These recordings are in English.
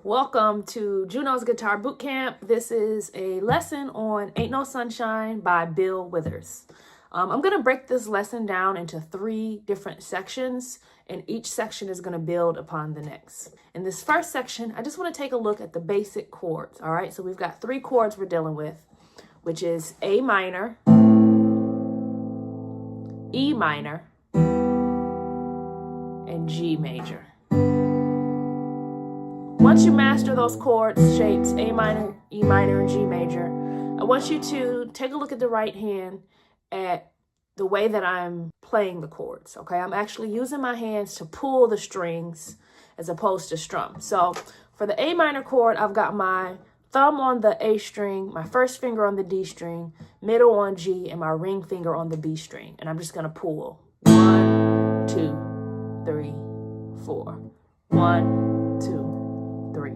Welcome to Juno's Guitar Bootcamp. This is a lesson on Ain't No Sunshine by Bill Withers. I'm going to break this lesson down into 3 different sections, and each section is going to build upon the next. In this first section, I just want to take a look at the basic chords. All right, so we've got 3 chords we're dealing with, which is A minor, E minor, and G major. Once you master those chords, shapes, A minor, E minor, and G major, I want you to take a look at the right hand at the way that I'm playing the chords, okay? I'm actually using my hands to pull the strings as opposed to strum. So for the A minor chord, I've got my thumb on the A string, my first finger on the D string, middle on G, and my ring finger on the B string. And I'm just gonna pull 1, 2, 3, 4. 1, 2, 3,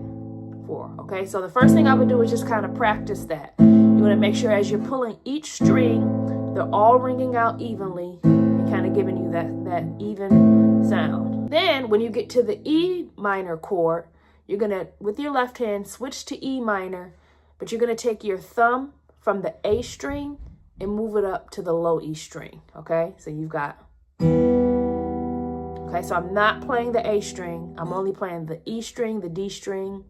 4. Okay, so the first thing I would do is just kind of practice that. You want to make sure as you're pulling each string, they're all ringing out evenly and kind of giving you that even sound. Then when you get to the E minor chord, you're going to, with your left hand, switch to E minor, but you're going to take your thumb from the A string and move it up to the low E string. Okay, so you've got... Okay, so I'm not playing the A string. I'm only playing the E string, the D string,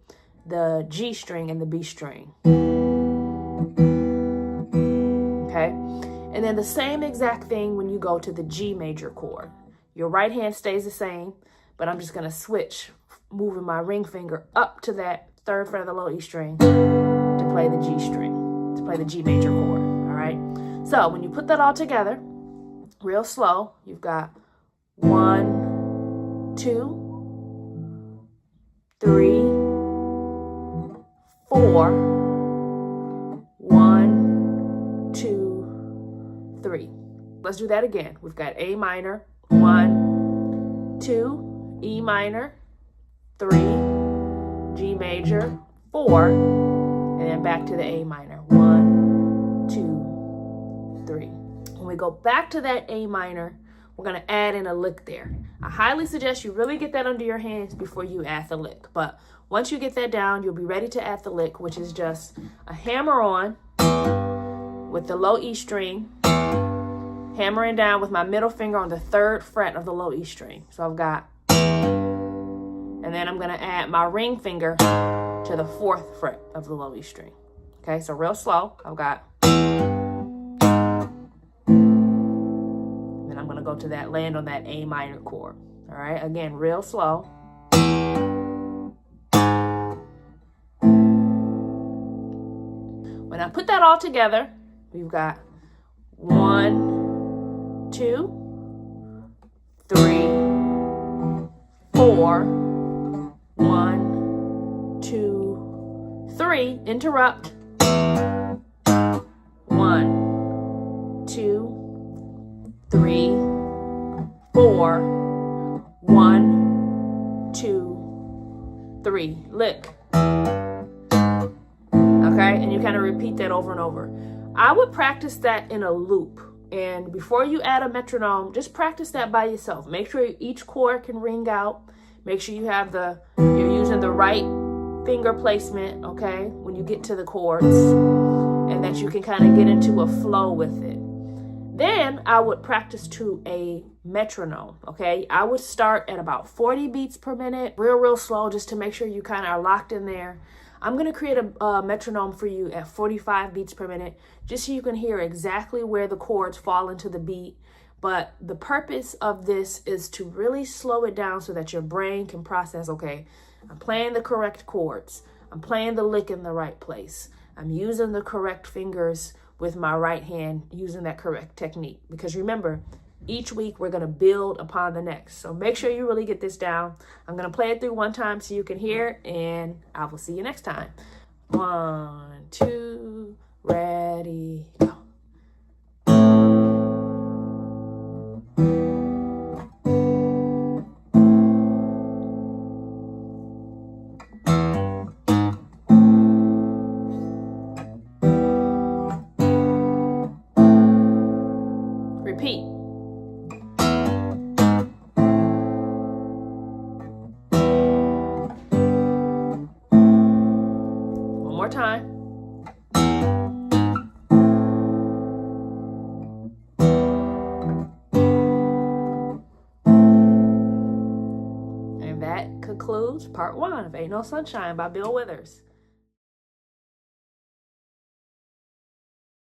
the G string, and the B string. Okay, and then the same exact thing when you go to the G major chord. Your right hand stays the same, but I'm just gonna switch, moving my ring finger up to that 3rd fret of the low E string to play the G string, to play the G major chord, all right? So when you put that all together, real slow, you've got 1, 2, 3, 4, 1, 2, 3. Let's do that again. We've got A minor, 1, 2, E minor, 3, G major, 4, and then back to the A minor, 1, 2, 3. When we go back to that A minor, we're going to add in a lick there. I highly suggest you really get that under your hands before you add the lick. But once you get that down, you'll be ready to add the lick, which is just a hammer on with the low E string, hammering down with my middle finger on the 3rd fret of the low E string. So I've got, and then I'm going to add my ring finger to the 4th fret of the low E string. Okay, so real slow. I've got, go to that, land on that A minor chord. All right, again, real slow. When I put that all together, we've got 1, 2, 3, 4, 1, 2, 3, interrupt. 1, 2, 3, 4, 1, 2, 3, lick. Okay, and you kind of repeat that over and over. I would practice that in a loop, and before you add a metronome, just practice that by yourself. Make sure each chord can ring out. Make sure you're using the right finger placement, okay, when you get to the chords, and that you can kind of get into a flow with it. Then I would practice to a metronome, okay? I would start at about 40 beats per minute, real slow, just to make sure you kind of are locked in there. I'm going to create a metronome for you at 45 beats per minute, just so you can hear exactly where the chords fall into the beat. But the purpose of this is to really slow it down so that your brain can process, okay, I'm playing the correct chords. I'm playing the lick in the right place. I'm using the correct fingers with my right hand, using that correct technique. Because remember, each week we're going to build upon the next. So make sure you really get this down. I'm going to play it through one time so you can hear it, and I will see you next time. 1, 2, ready, go. Repeat. more time. And that concludes part 1 of Ain't No Sunshine by Bill Withers.